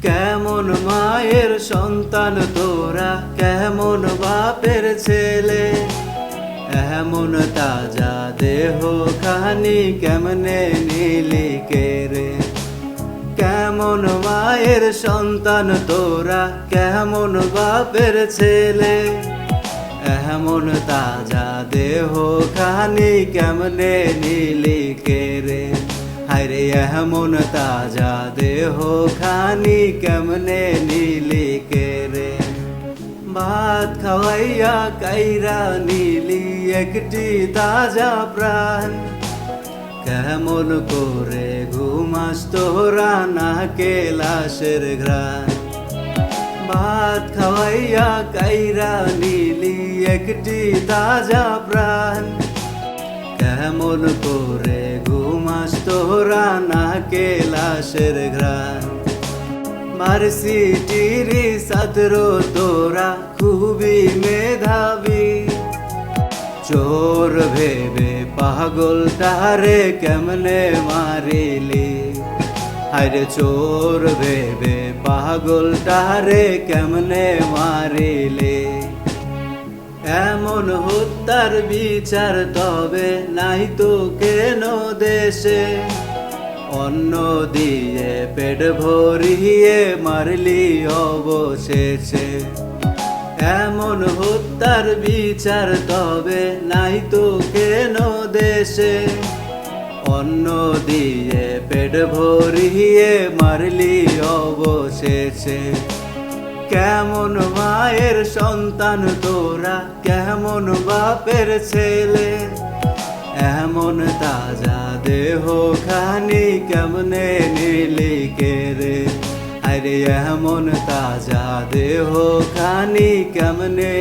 কেমন মায়ের সন্তান তোরা, কেমন বাপের ছেলে, এমন তাজা দেহ খানি কেমনে নিলি কেরে। কেমন মায়ের সন্তান তোরা, কেমন বাপের ছেলে, এমন তাজা দেহ খানি কেমনে নিলি কেরে। হায়রে এমন তাজা দেহ খানি কেমনে নিলি কেরে। ভাত খাওয়াইয়া কাইরা নিলি একটি তাজা প্রাণ, কেমন করে ঘুমাস তোরা নাকে লাশের ঘ্রাণ। ভাত খাওয়াইয়া কাইরা নিলি একটি তাজা প্রাণ, কেমন করে ঘুমাস তোরা নাকে লাশের ঘ্রাণ। ভার্সিটির ছাত্র তোরা খুবই মেধাবী, চোর ভেবে পাগল তারে কেমনে মারিলি। আরে চোর ভেবে পাগল তারে কেমনে মারিলি। এমন হত্যার বিচার তবে নাই তো কেন দেশে, অন্ন দিয়ে পেট ভরিয়ে মারলি অবশেষে। এমন হত্যার বিচার তবে নাই তো কেন দেশে, অন্ন দিয়ে পেট ভরিয়ে মারলি অবশেষে। কেমন মায়ের সন্তান তোরা, কেমন বাপের ছেলে, এমন তাজা দেহ খানি কেমনে নিলি কেরে। আরে এমন তাজা দেহ খানি কেমনে